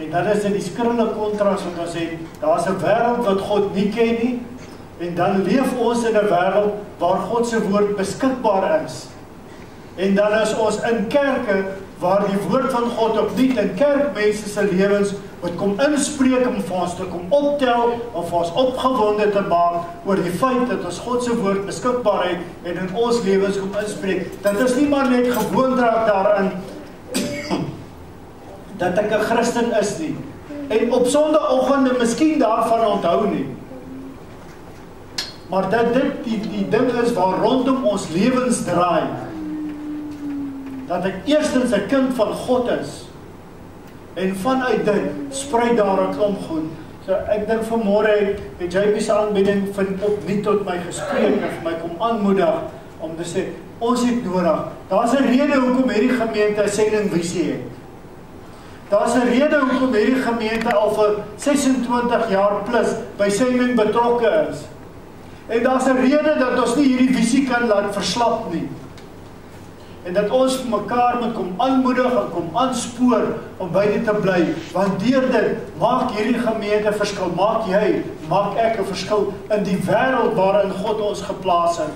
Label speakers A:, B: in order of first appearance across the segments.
A: En dan is dit die skrille kontras wat ons sê, daar is 'n wêreld wat God nie ken nie, en dan leef ons in 'n wêreld waar God se woord beskikbaar is. En dan is ons in kerke waar die woord van God opnuut in kerkmense se lewens moet kom inspreek om vir ons te kom optel, om vir ons opgewonde te maak oor die feit dat ons God se woord beskikbaar het en in ons lewens kom inspreek. Dat is nie maar net gewoond raak daarin dat ek 'n Christen is nie. En op Sondagoggende miskien daarvan onthou nie. Maar dat dit die ding is waar rondom ons lewens draai. Dat ek eerstens 'n kind van God is. En vanuit dit sprei daar 'n klomp goed. So ek dink vanmôre het JP se aanbieding opnuut tot my gespreek en vir my kom aanmoedig om te sê, ons het nodig. Daar's 'n rede hoekom hierdie gemeente 'n sendingvisie het. Daar's 'n rede hoekom hierdie gemeente al vir 26 jaar plus by sending betrokke is. En daar's 'n rede dat ons nie hierdie visie kan laat verslap nie. En dat ons mekaar moet kom aanmoedig en kom aanspoor om by dit te bly. Want deur dit maak hierdie gemeente verskil. Maak ek 'n verskil in die wêreld waarin God ons geplaas het.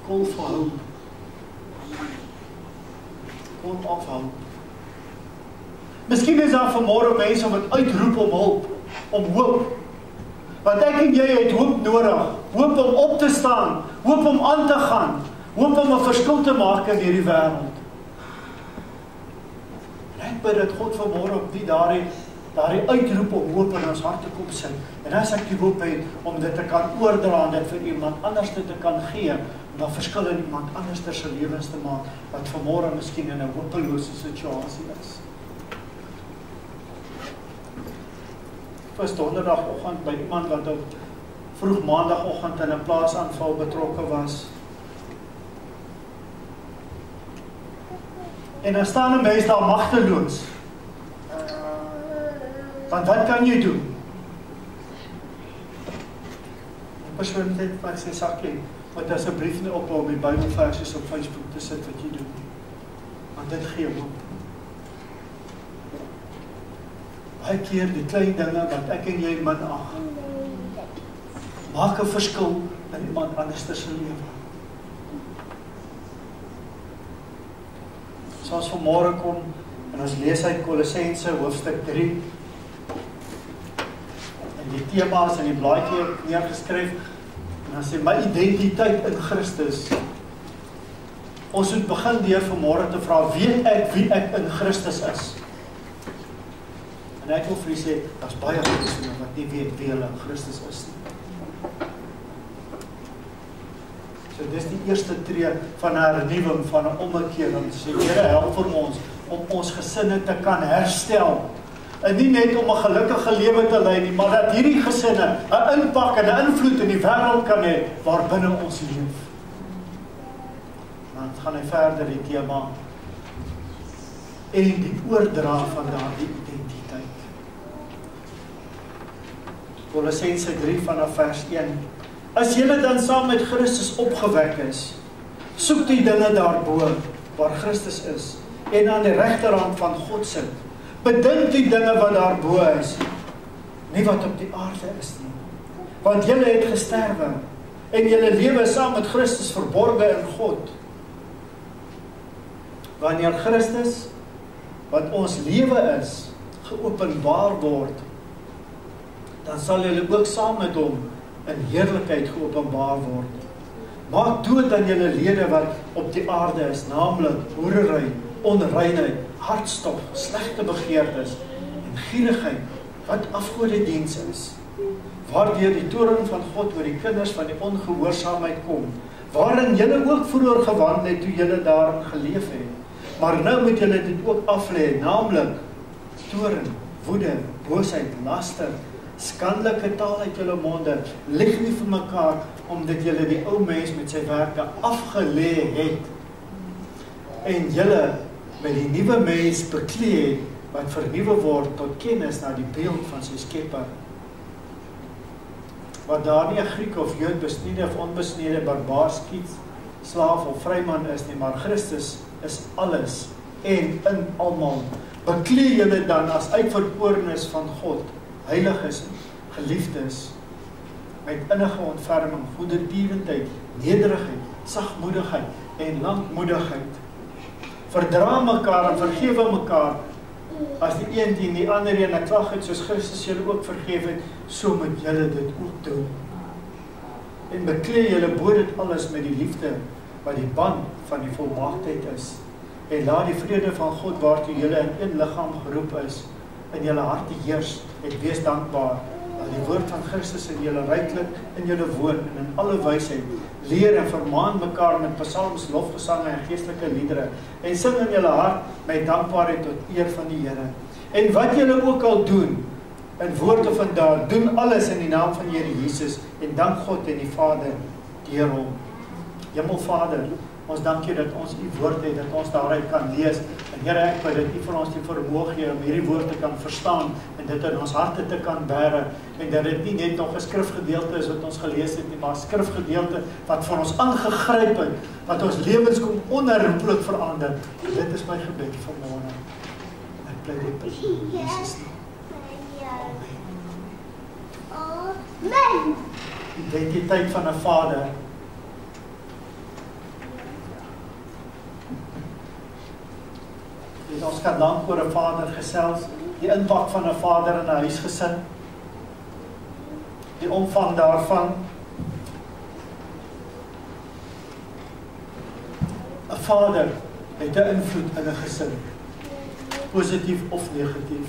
A: Call for hope. Call of hope. Miskien is daar vanmôre mense wat uitroep om hulp, om hoop. Want ek en jy het hoop nodig. Hoop om op te staan, hoop om aan te gaan, hoop om 'n verskil te maak in hierdie wêreld. En ek bid dat God vanmôre op die daardie uitroep om hoop in ons harte kom sit. En as ek die hoop het om dit te kan oordra en dit vir iemand anders te kan gee, om 'n verskil in iemand anders se lewens te maak, wat vanmôre miskien in 'n hopelose situasie is. Was donderdagoggend by iemand wat op vroeg maandagoggend in 'n plaasaanval betrokke was. En dan staan 'n mens daar magteloos. Want wat kan jy doen? Die persoon het vir sy Sakkie, moet asseblief nie ophou om die Bybelversies op Facebook te sit wat jy doen. Want dit gee hoop. Baie keer die klein dinge wat ek en jy minag, maak 'n verskil in iemand anders se lewe. So as vanmôre kom en ons lees uit Kolossense hoofstuk 3 en die tema's in die blaadjie neergeskryf en dan sê my identiteit in Christus. Ons moet begin deur vanmôre te vra, weet ek wie ek in Christus is? En ek wil vir julle sê, daar's baie mense wat nie weet wie hulle in Christus is nie. So dis die eerste tree van 'n hernuwing, van 'n ommekeer, om te sê, Here help vir ons om ons gesinne te kan herstel. En nie net om 'n gelukkige lewe te lei nie, maar dat hierdie gesinne 'n impak en 'n invloed in die wêreld kan hê waarbinne ons leef. Dan gaan hy verder die tema en die oordra van daardie identiteit. Kolossense 3 vanaf vers 1. As julle dan saam met Christus opgewek is, soek die dinge daarbo waar Christus is en aan die regterhand van God sit. Bedink die dinge wat daarbo is, nie wat op die aarde is nie. Want julle het gesterwe en julle lewe saam met Christus verborge in God. Wanneer Christus, wat ons lewe is, geopenbaar word, dan sal julle ook saam met hom in heerlikheid geopenbaar word. Maak dood aan julle lede wat op die aarde is, naamlik hoerery, onreinheid, hartstog, slegte begeertes en gierigheid, wat afgodediens is, waardeur die toorn van God oor die kinders van die ongehoorsaamheid kom, waarin julle ook vroeër gewandel het toe julle daarin geleef het. Maar nou moet julle dit ook aflê, naamlik toorn, woede, boosheid, laster, skandelike taal uit julle monde, lieg nie vir mekaar, omdat julle die ou mens met sy werke afgelê het, en julle met die nuwe mens beklee het, wat vernuwe word tot kennis na die beeld van sy skepper. Wat daar nie 'n Griek of Jood, besnede of onbesnede, barbaar, skiet, slaaf of vryman is nie, maar Christus is alles en in almal. Beklee julle dan as uitverkorenes van God, heiliges, geliefdes, met innige ontferming, goedertierendheid, nederigheid, sagmoedigheid en lankmoedigheid. Verdra mekaar en vergewe mekaar, as die een teen die ander een 'n klag het, soos Christus julle ook vergeef het, so moet julle dit ook doen. En beklee julle bo dit alles met die liefde, wat die band van die volmaaktheid is. En laat die vrede van God, waartoe julle in een liggaam geroep is, in julle harte heers, en wees dankbaar, dat die woord van Christus in julle ryklik in julle woon, en in alle wysheid, leer en vermaan mekaar met psalms, lofgesange en geestelike liedere, en sing in julle hart met dankbaarheid tot eer van die Here. En wat julle ook al doen, in woord of in daad, doen alles in die naam van Here Jesus, en dank God en die Vader deur hom. Hemelvader, ons dank U dat ons U woord het, dat ons daaruit kan lees, en Here, ek bid dat U vir ons die vermoë gee om hierdie woord te kan verstaan, en dit in ons harte te kan bære, en dat dit nie net nog 'n skrifgedeelte is wat ons gelees het nie, maar 'n skrifgedeelte wat van ons aangegryp het, wat ons lewens kom onherroepelik verander. Dit is my gebed vanmôre. Ek bly dit in Jesus naam. Amen. Identiteit van 'n vader. Ons kan lank oor 'n vader gesels, die impak van 'n vader in 'n huisgesin, die omvang daarvan. 'n Vader het 'n invloed in 'n gesin, positief of negatief.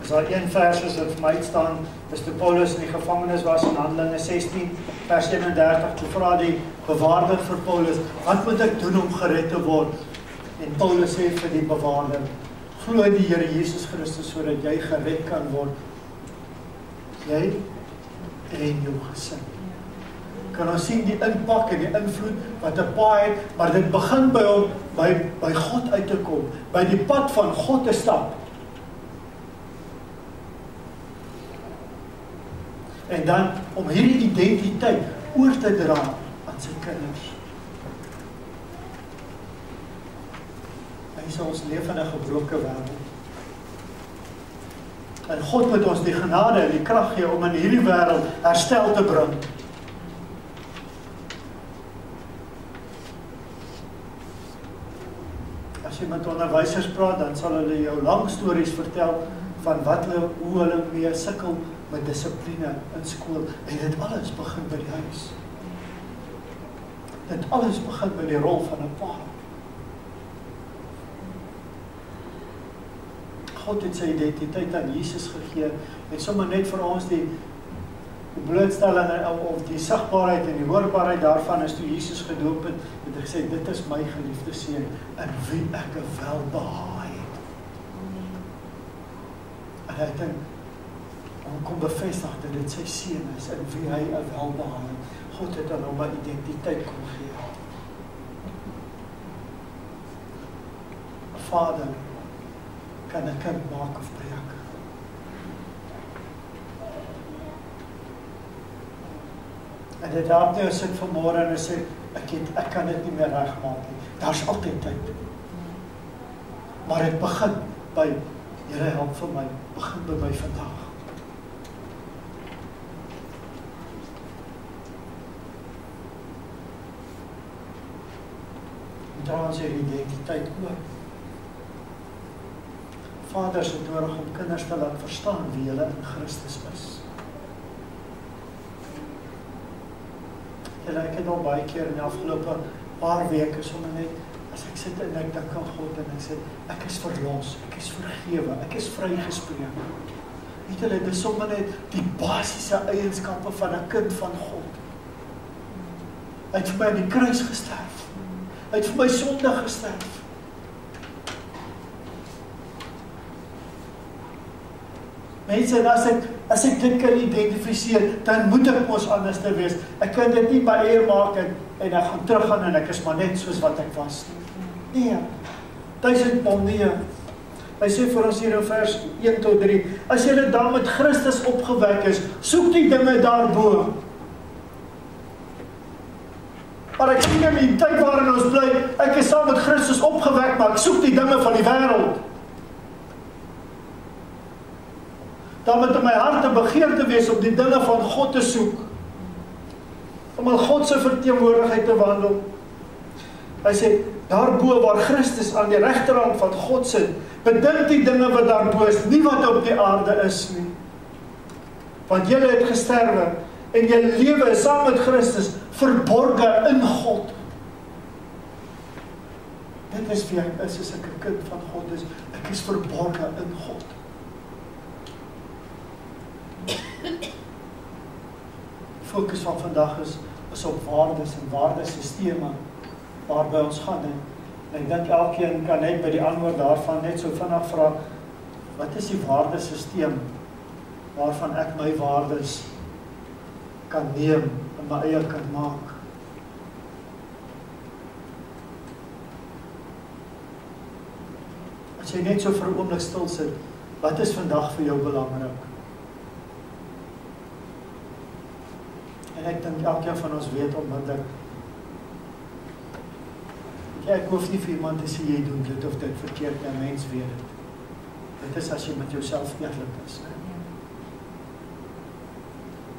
A: As daar een vers is wat vir my staan, is toe Paulus in die gevangenis was in Handelinge 16, vers 31, toe vra die bewaarder vir Paulus, wat moet ek doen om gered te word? En Paulus sê vir die bewaarder, glo in die Here Jesus Christus, sodat jy gered kan word. Jy en jou gesin. Kan ons sien die impak en die invloed wat 'n pa het, maar dit begin by hom, by God uit te kom, by die pad van God te stap. En dan om hierdie identiteit oor te dra aan sy kinders. Hy sê ons leef in 'n gebroke wêreld. En God moet ons die genade en die krag gee om in hierdie wêreld herstel te bring. As jy met onderwysers praat, dan sal hulle jou lang stories vertel van hoe hulle mee sukkel met dissipline in skool, en dit alles begin by die huis. Dit alles begin by die rol van 'n pa. God het sy identiteit aan Jesus gegee, en sommer net vir ons die blootstelling of die sigbaarheid en die hoorbaarheid daarvan is toe Jesus gedoop het, het hy gesê, dit is my geliefde seun, in wie ek 'n welbehae het. En hy het hom kom bevestig dat dit sy seun is, in wie hy 'n welbehae het. God het aan hom 'n identiteit kom gee. 'n Vader kan 'n kind maak of breek. En dit help nie as ek vanmôre en sê, ek kan dit nie meer regmaak nie. Daar's altyd tyd. Maar dit begin by, Here help vir my, begin by my vandag. En dra ons hierdie identiteit oor. Vaders het nodig om kinders te laat verstaan wie hulle in Christus is. Ek het al baie keer in die afgelope paar weke sommer net, as ek sit en ek dink aan God en ek sê, ek is verlos, ek is vergewe, ek is vrygespreek. Weet julle, dit is sommer net die basiese eienskappe van 'n kind van God. Hy het vir my aan die kruis gesterf. Hy het vir my sonde gesterf. Mense, as ek dit kan identifiseer, dan moet ek mos anders te wees. Ek kan dit nie my eie maak en ek gaan teruggaan en ek is maar net soos wat ek was. Nee, 1000 pond nie. Hy sê vir ons hier in vers 1 tot 3, as julle dan met Christus opgewek is, soek die dinge daarbo. Maar ek sien in die tyd waarin ons bly, ek is saam met Christus opgewek, maar ek soek die dinge van die wêreld. Dan moet in my hart 'n begeerte wees om die dinge van God te soek, om in God se verteenwoordigheid te wandel. Hy sê, daarbo waar Christus aan die regterhand van God sit, bedink die dinge wat daarbo is, nie wat op die aarde is nie. Want julle het gesterwe, en julle lewe is saam met Christus verborge in God. Dit is wie ek is, as ek 'n kind van God is. Ek is verborge in God. Die fokus van vandag is op waardes en waardesisteme waarby ons gaan. En ek dink elkeen kan net by die antwoord daarvan net so vinnig vra, wat is die waardesisteem waarvan ek my waardes kan neem en my eie kan maak? As jy net so vir 'n oomblik stil sit, wat is vandag vir jou belangrik? En ek dink elkeen van ons weet onmiddellik. Ek hoef nie vir iemand te sê jy doen dit of dit verkeerd, 'n mens weet dit. Dit is as jy met jouself eerlik is.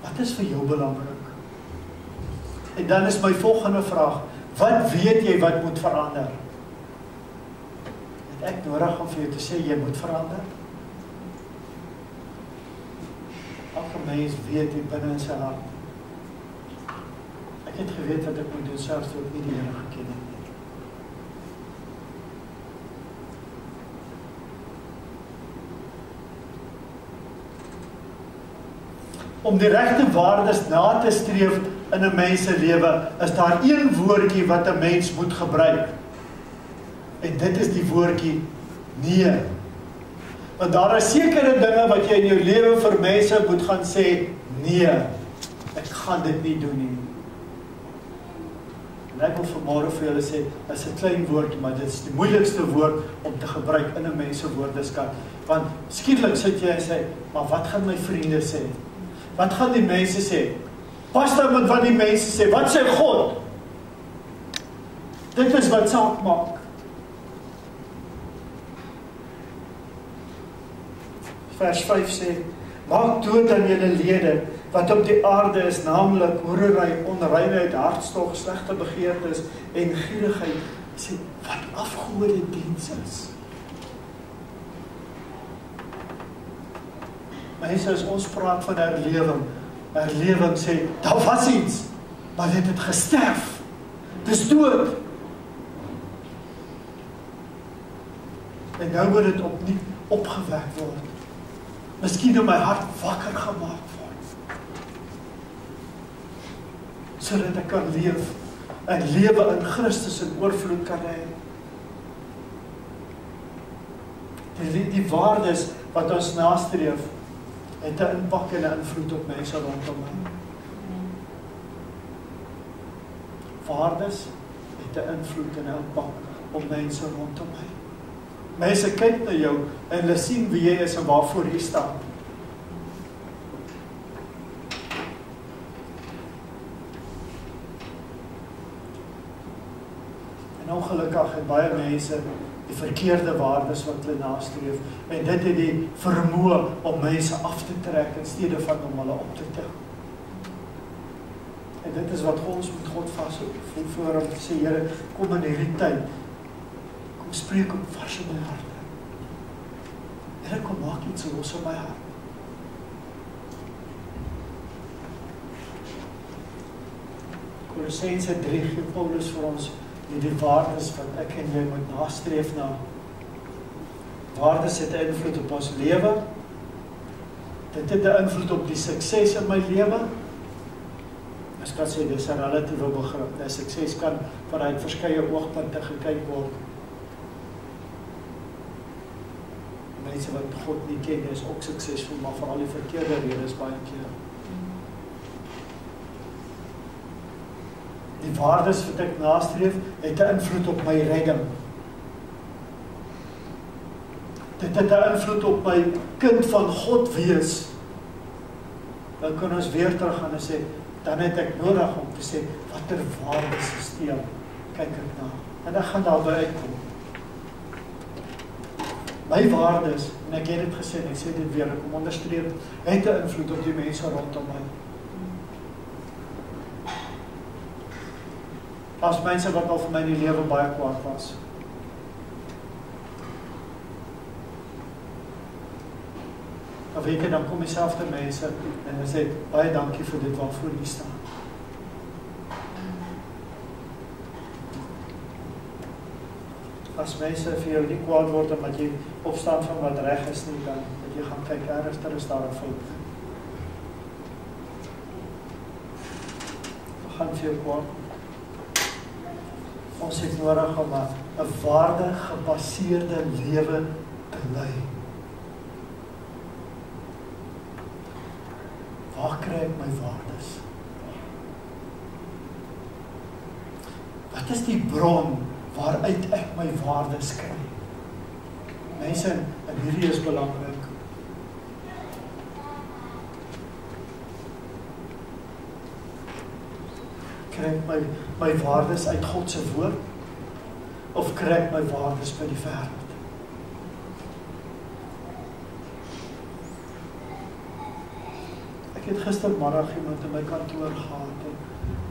A: Wat is vir jou belangrik? En dan is my volgende vraag, wat weet jy wat moet verander? Het ek nodig om vir jou te sê, jy moet verander? Elke mens weet hier binne in sy hart. Ek het geweet wat ek moet doen, selfs toe ek nie die Here geken het. Om die regte waardes na te streef in 'n mens se lewe, is daar een woordjie wat 'n mens moet gebruik. En dit is die woordjie nee. Want daar is sekere dinge wat jy in jou lewe vir mense moet gaan sê, nee, ek gaan dit nie doen nie. En ek wil vanmôre vir julle sê, dit is 'n klein woord, maar dit is die moeilikste woord om te gebruik in 'n mens se woordeskat. Want skielik sit jy en sê, maar wat gaan my vriende sê? Wat gaan die mense sê? Pas nou met wat die mense sê. Wat sê God? Dit is wat saak maak. Vers 5 sê, maak dood aan julle lede, wat op die aarde is, naamlik hoerery, onreinheid, hartstog, slegte begeertes en gierigheid. Sê, wat afgode diens is. Mense, as ons praat van herlewing sê, daar was iets, maar dit het gesterf. Dis dood. En nou moet dit opnuut opgewek word. Miskien in my hart wakker gemaak word. Sodat ek kan leef, en lewe in Christus in oorvloed kan hê. Die waardes wat ons nastreef, het 'n impak en 'n invloed op mense rondom my. Waardes het 'n invloed en 'n impak op mense rondom my. Mense kyk na jou en hulle sien wie jy is en waarvoor jy staan. En ongelukkig het baie mense die verkeerde waardes wat hulle nastreef, en dit het die vermoë om mense af te trek in steede van om hulle op te tel. En dit is wat ons met God vashou voor hom sê, Here, kom in hierdie tyd, kom spreek op vars in my hart. Here, kom maak iets los in my hart. Kolossense 3 gee Paulus vir ons die waardes wat ek en jy moet nastreef na. Waardes het 'n invloed op ons lewe. Dit het 'n invloed op die sukses in my lewe. Ek kan sê, dis 'n relatiewe begrip. Die sukses kan vanuit verskeie oogpunte gekyk word. Mense wat God nie ken, is ook suksesvol, maar veral die verkeerde redes baie keer. Die waardes wat ek nastreef, het 'n invloed op my redding. Dit het dit 'n invloed op my kind van God wees? Dan kan ons weer terug gaan en sê, dan het ek nodig om te sê, watter waardesisteem kyk ek na? En ek gaan daarby uitkom. My waardes, en ek het dit gesê, en ek sê dit weer, ek kom onderstreep, het 'n invloed op die mense rondom my. As mense wat al vir my in die lewe baie kwaad was. Dan weet jy, dan kom dieselfde mense en hulle sê, baie dankie vir dit waarvoor jy staan. As mense vir jou nie kwaad word omdat jy opstaan van wat reg is nie, dan moet jy gaan kyk, ernstig is daar 'n fout. We gaan vir jou kwaad. Ons het nodig om 'n waardegebaseerde lewe te lei. Waar kry ek my waardes? Wat is die bron waaruit ek my waardes kry? Mense, en hierdie is belangrik. Kry ek my waardes uit God se woord? Of kry ek my waardes by die wêreld? Ek het gistermiddag iemand in my kantoor gehad en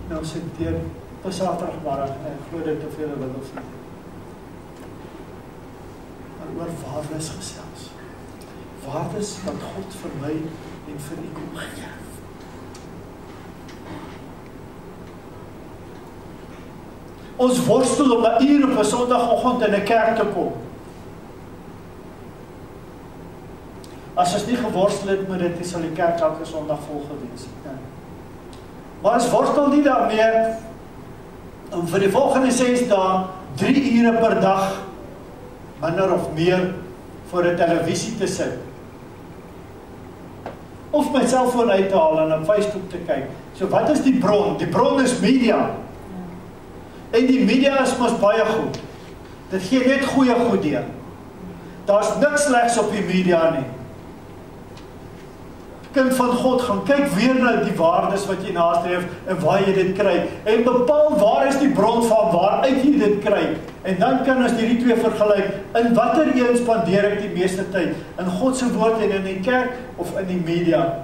A: nou sê deur op Saterdagmiddag en ek glo dit te veel wil of nie. Maar oor waardes gesels. Waardes wat God vir my en vir u kom gee. Ons worstel om 'n uur op 'n Sondagoggend in 'n kerk te kom. As ons nie geworstel het met dit, sal die kerk elke Sondag vol gewees het. Ja. Maar ons worstel nie daarmee om vir die volgende 6 dae 3 ure per dag minder of meer voor 'n televisie te sit. Of my selfoon uit te haal en op Facebook te kyk. So wat is die bron? Die bron is media. En die media is mos baie goed. Dit gee net goeie goed deur. Daar's niks slegs op die media nie. Kind van God, gaan kyk weer na die waardes wat jy nastreef en waar jy dit kry. En bepaal waar is die bron van waaruit jy dit kry. En dan kan ons hierdie twee vergelyk. In watter een spandeer ek die meeste tyd? In God se woord en in die kerk of in die media?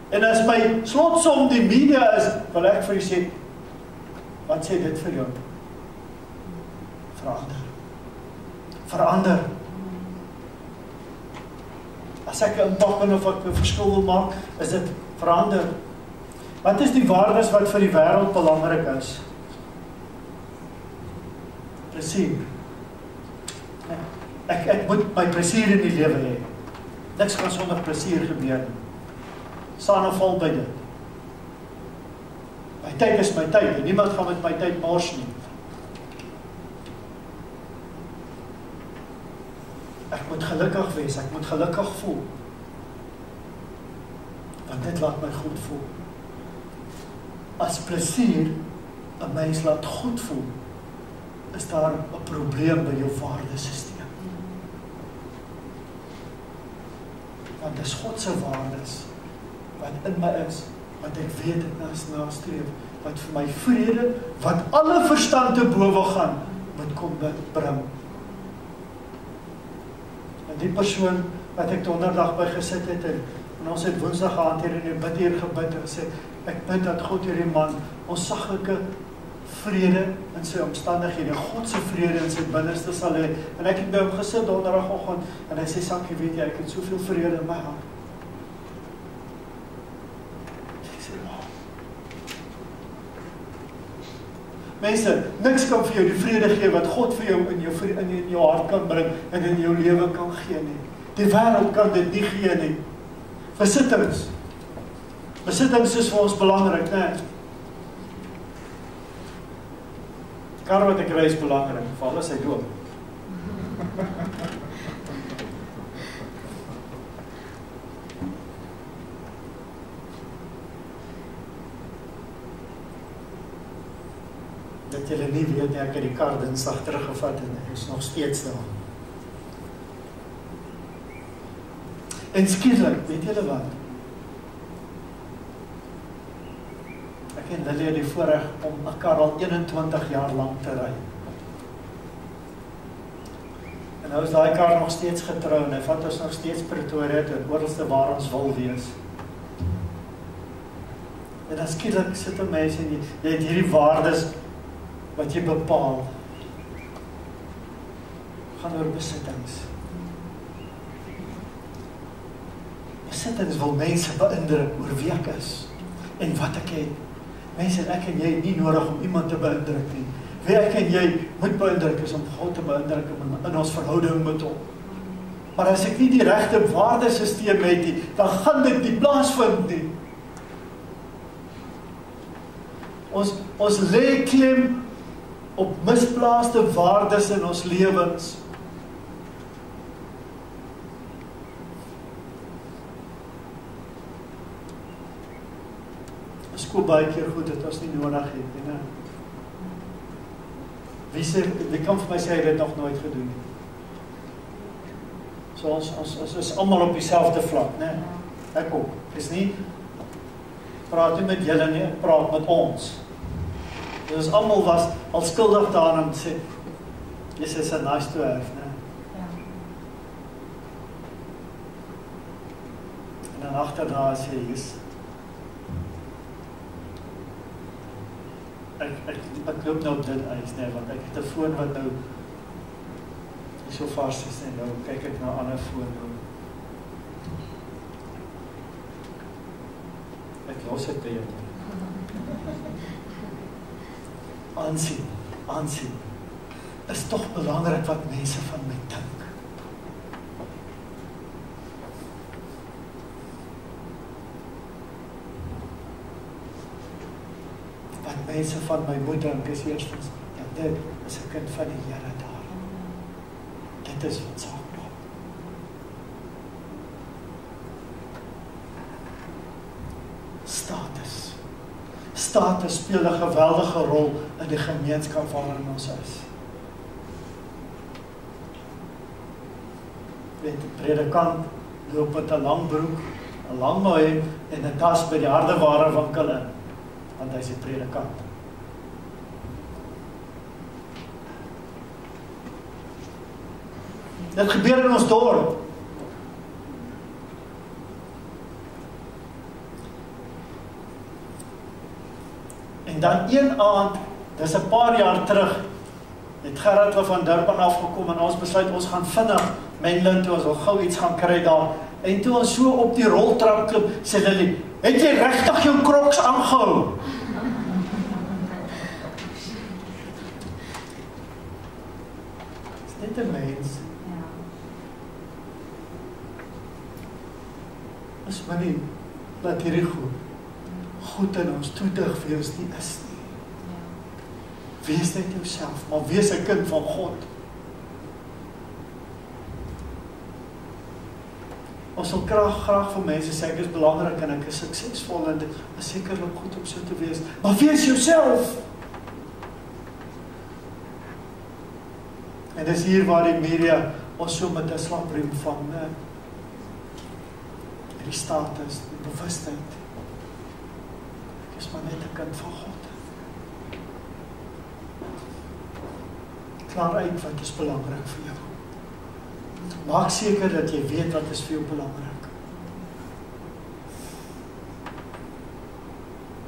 A: En as my slotsom die media is, wil ek vir jy sê, wat sê dit vir jou? Verander. Verander. As ek 'n impak of ek 'n verskil wil maak, is dit verander. Wat is die waardes wat vir die wêreld belangrik is? Plesier. Ek moet my plesier in die lewe hê. Niks kan sonder plesier gebeur. Staan of val by dit. My tyd is my tyd en niemand gaan met my tyd mors nie. Ek moet gelukkig wees, ek moet gelukkig voel. Want dit laat my goed voel. As plesier 'n mens laat goed voel, is daar 'n probleem by jou waardesisteem. Want dis God se waardes wat in my is, wat ek weet ek nastreef, wat vir my vrede, wat alle verstand te bowe gaan, moet kom bring. En die persoon wat ek donderdag by gesit het, en ons het woensdag gehanteer en die bid hier gebid en gesê, ek bid dat God hierdie man onsaglike vrede in sy omstandighede, God se vrede in sy binneste sal hê. En ek het by hom gesit donderdagoggend en hy sê, Sakkie, weet jy, ek het soveel vrede in my hart. Ek sê, wow. Mense, niks kan vir jou die vrede gee wat God vir jou in jou hart kan bring en in jou lewe kan gee nie. Die wêreld kan dit nie gee nie. Besittings. Besittings is vir ons belangrik, né? Kar wat ek ry is belangrik, val as hy dood. Dat julle nie weet nie, ek het die kar Dinsdag teruggevat en is nog steeds daar. En skielik, weet julle wat? Ek en Lily het die voorreg om 'n kar al 21 jaar lank te ry. En nou is daai kar nog steeds getrou en hy vat ons nog steeds Pretoria toe, oralste waar ons wil wees. En dan skielik sit 'n mens en jy het hierdie waardes wat jy bepaal. Gaan oor besittings. Besittings wil mense beïndruk oor wie ek is en wat ek het. Mense, ek en jy het nie nodig om iemand te beïndruk nie. Wie ek en jy moet beïndruk is om God te beïndruk in ons verhouding met hom. Maar as ek nie die regte waardesisteem het nie, dan gaan dit nie plaasvind nie. Ons lê klem op misplaaste waardes in ons lewens. Ons koop baie keer goed dat ons nie nodig het nie. Wie kan vir my sê hy het dit nog nooit gedoen nie? So ons is almal op dieselfde vlak, né? Ek ook. Is nie praat nie met julle nie, ek praat met ons. Dus ons almal was al skuldig daaraan om te sê, this is a nice to have, né? En dan agterna sê jy, ek loop nou op dit ys, nee, want ek het 'n foon wat nou nie so vars is en nou kyk ek na 'n ander foon nou. Ek los dit by jou. Aansien. Is tog belangrik wat mense van my dink. Wat mense van my moet dink is eerstens, ja, dit is 'n kind van die Here daar. Dit is wat saak maak. Status speel 'n geweldige rol in die gemeenskap waarin ons is. Weet, die predikant loop met 'n lang broek, 'n lang hemp en 'n tas by die hardeware winkel in, want hy's 'n predikant. Dit gebeur in ons dorp. En dan een aand, dis 'n paar jaar terug, het Gerard van Durban afgekom en ons besluit ons gaan vinnig Mainland toe, ons wil gou iets gaan kry daar. En toe ons so op die roltrap klim, sê Lily, het jy regtig jou Crocs aangehou? Is net 'n mens. Is maar nie, laat hierdie goed in ons toedig wees nie is nie. Wees net jouself, maar wees 'n kind van God. Ons wil graag vir mense sê, ek is belangrik en ek is suksesvol en dit is sekerlik goed om so te wees, maar wees jouself. En dis hier waar die media ons so met 'n slapriem vang, né? Die status, die bewustheid. Ek is maar net 'n kind van God. Klaar uit wat is belangrik vir jou. Maak seker dat jy weet wat is vir jou belangrik.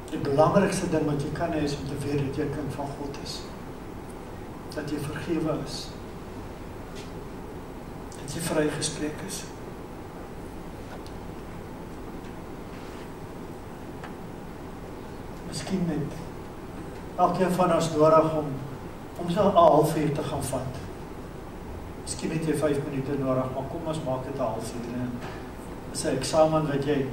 A: Die belangrikste ding wat jy kan hê is om te weet dat jy 'n kind van God is. Dat jy vergewe is. Dat jy vrygespreek is. Miskien net elkeen van ons nodig om so 'n halfuur te gaan vat. Miskien het jy 5 minute nodig, maar kom ons maak dit 'n halfuur. Dis 'n eksamen wat jy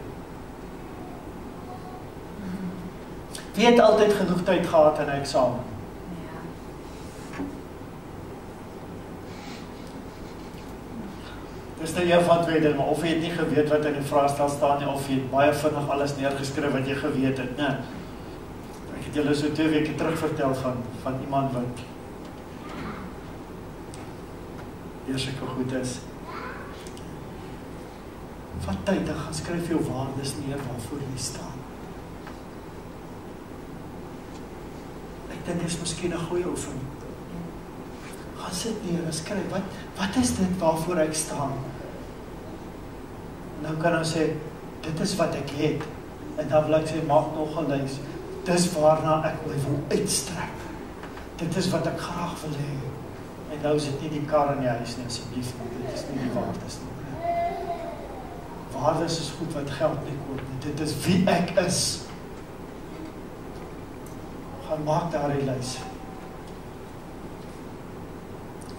A: het altyd genoeg tyd gehad in 'n eksamen. Dis nou een van twee dinge, of jy het nie geweet wat in die vraestel staan nie, of jy het baie vinnig alles neergeskryf wat jy geweet het, né? Ek het julle so 2 weke terug vertel van iemand wat hier sulke goed is. Vat tyd, gaan skryf jou waardes neer waarvoor jy staan. Ek dink dit is miskien 'n goeie oefening. Gaan sit neer en skryf, wat is dit waarvoor ek staan? Nou kan ons sê, dit is wat ek het. En dan wil ek sê, maak nog 'n lys. Dis waarna ek my wil uitstrek. Dit is wat ek graag wil hê. En nou is dit nie die kar in die huis nie, asseblief nie. Dit is nie die waardes nie. Waardes is goed wat geld nie koop nie. Dit is wie ek is. Gaan maak daar die lys.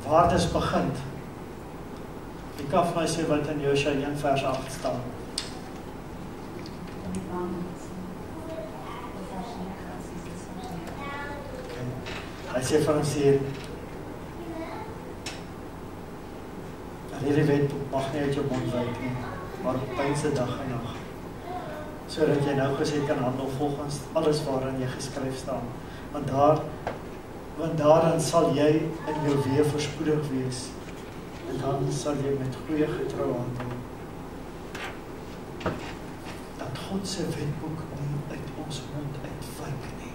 A: Waardes begin. Ek kan vir my sê wat in Josua 1 vers 8 staan. Hy sê vir ons hier, hierdie wet mag nie uit jou mond wyk nie, maar op pynse dag en nag, sodat jy nou gesê kan handel volgens alles waarin jy geskryf staan, want daarin sal jy in jou weë voorspoedig wees, en dan sal jy met goeie getrou handel. Dat God se wetboek nie uit ons mond uitwyk nie.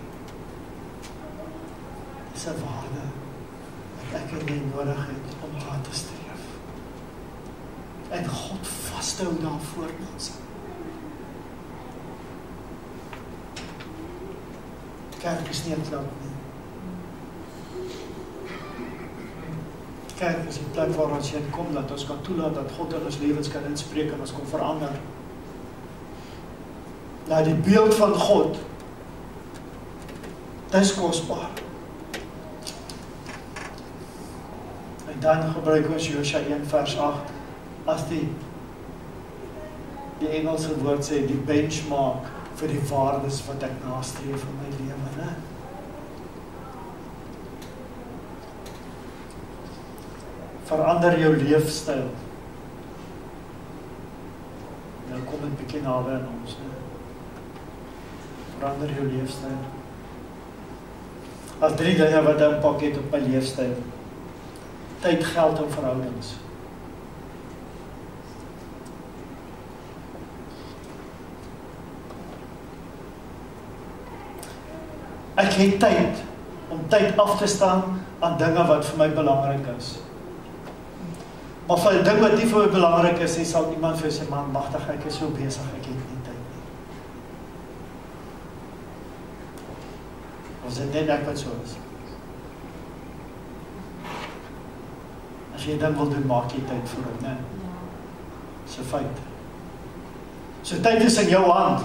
A: Dis 'n waarde wat ek en jy nodig het om daar te streef. En God vashou daarvoor ons. Kerk is nie 'n klub nie. Kerk is 'n plek waar ons heen kom, dat ons kan toelaat dat God in ons lewens kan inspreek en ons kan verander. Nou die beeld van God, dit is kosbaar. En dan gebruik ons Josua 1 vers 8 as die Engelse woord sê, die benchmark vir die waardes wat ek nastreef in my lewe, né? Verander jou leefstyl. Nou kom dit bietjie naby aan ons, né? Verander jou leefstyl. As 3 dinge wat impak het op my leefstyl. Tyd, geld en verhoudings. Ek het tyd om tyd af te staan aan dinge wat vir my belangrik is. Maar vir 'n ding wat nie vir my belangrik is, sal iemand vir sy man, magtig, ek is so besig, ek het nie tyd nie. Ons het net ek wat so is. As jy dan wil doen, maak jy tyd vir hom, né? Dis 'n feit. So tyd is in jou hand.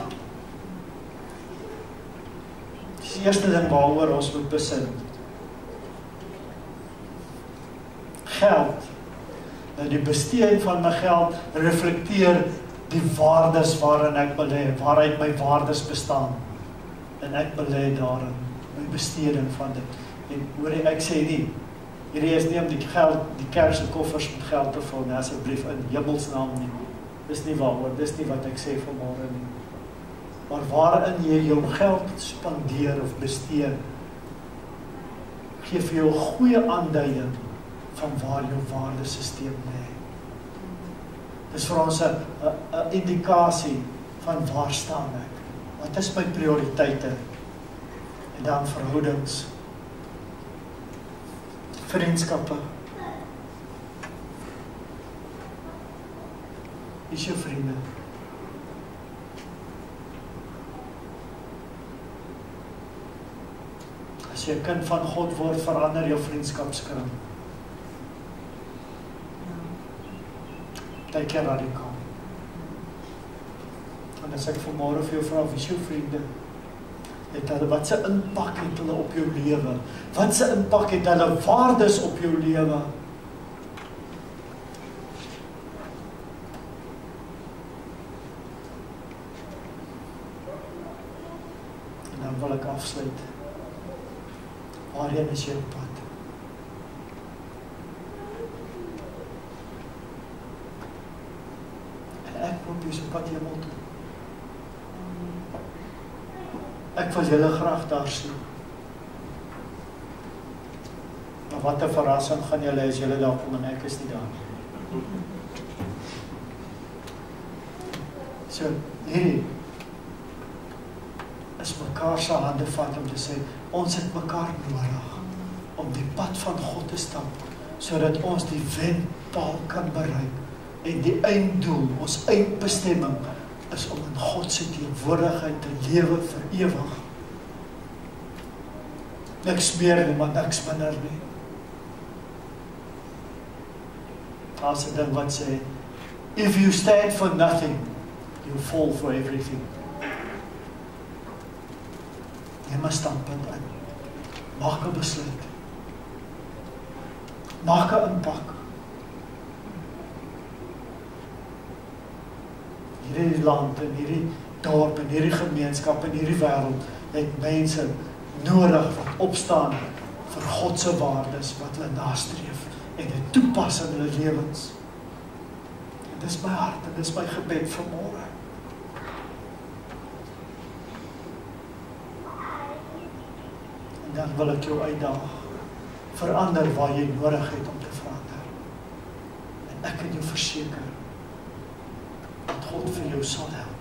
A: Dis die eerste ding waaroor ons moet besin. Geld. Nou die besteding van my geld reflekteer die waardes waarin ek belê, waaruit my waardes bestaan. En ek belê daarin, my besteding van dit. En hoor jy, ek sê nie, hierdie is nie om die geld, die kerk se koffers met geld te vul, nie, asseblief in hemelsnaam nie. Dis nie waaroor, dis nie wat ek sê vanmôre nie. Maar waarin jy jou geld spandeer of bestee, gee vir jou 'n goeie aanduiding van waar jou waardesisteem lê. Dis vir ons 'n indikasie van waar staan ek. Wat is my prioriteite? En dan verhoudings, vriendskappe. Is jou vriende? As jy 'n kind van God word, verander jou vriendskapskring. Partykeer radikaal. En as ek vanmôre vir jou vra, wie is jou vriende? Het hulle, wat se impak het hulle op jou lewe? Wat se impak het hulle waardes op jou lewe? En dan wil ek afsluit. Waarheen is jou pad? Ek hoop jy is op pad hemel toe. Ek wil julle graag daar sien. Maar wat 'n verrassing gaan julle as julle daar kom en ek is nie daar nie. So, hierdie is mekaar se hande vat om te sê, ons het mekaar nodig om die pad van God te stap, sodat ons die wenpaal kan bereik. En die einddoel, ons eindbestemming, is om in God se teenwoordigheid te lewe vir ewig. Niks meer nie, maar niks minder nie. Daar's 'n ding wat sê, if you stand for nothing, you fall for everything. Neem 'n standpunt in. Maak 'n besluit. Maak 'n impak. Hierdie land en hierdie dorp en hierdie gemeenskap en hierdie wêreld het mense nodig wat opstaan vir God se waardes wat hulle nastreef en dit toepas in hulle lewens. En dis my hart en dis my gebed vir môre. En dan wil ek jou uitdaag. Verander waar jy nodig het om te verander. En ek kan jou verseker dat God vir jou sal help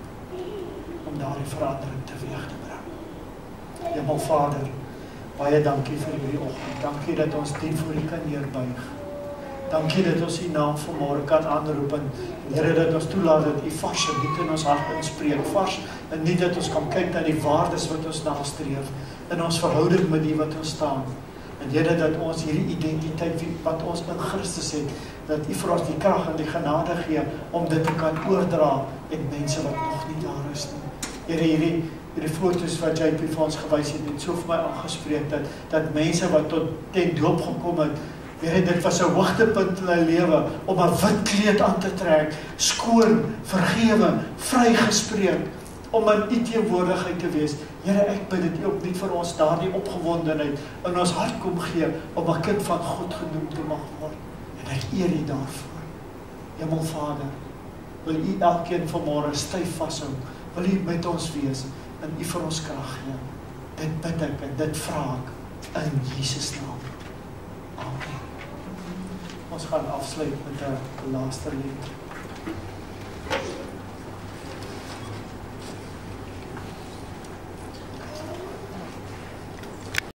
A: om daardie verandering teweeg te bring. Hemel Vader, baie dankie vir hierdie oggend. Dankie dat ons dien voor U kan neerbuig. Dankie dat ons U naam vanmôre kan aanroep en Here dat ons toelaat dat U vars en diep in ons hart inspreek. Vars en nie dat ons kan kyk na die waardes wat ons nastreef in ons verhouding met U wat ons staan. En Here dat ons hierdie identiteit wat ons in Christus het, dat U vir ons die krag en die genade gee om dit te kan oordra en mense wat nog nie daar is nie. Here, hierdie foto's wat JP vir ons gewys het so vir my aangespreek dat mense wat tot ten doop gekom het, Here, dit was 'n hoogtepunt in hulle lewe om 'n wit kleed aan te trek, skoon, vergewe, vrygespreek, om in U teenwoordigheid te wees. Here, ek bid dat U ook net vir ons daardie opgewondenheid in ons hart kom gee om 'n kind van God genoem te mag word. En ek eer U daarvoor. Hemel Vader, wil U elkeen vanmôre styf vashou. Wil U met ons wees en U vir ons krag gee. Dit bid ek en dit vra ek in Jesus naam. Amen. Ons gaan afsluit met 'n laaste lied.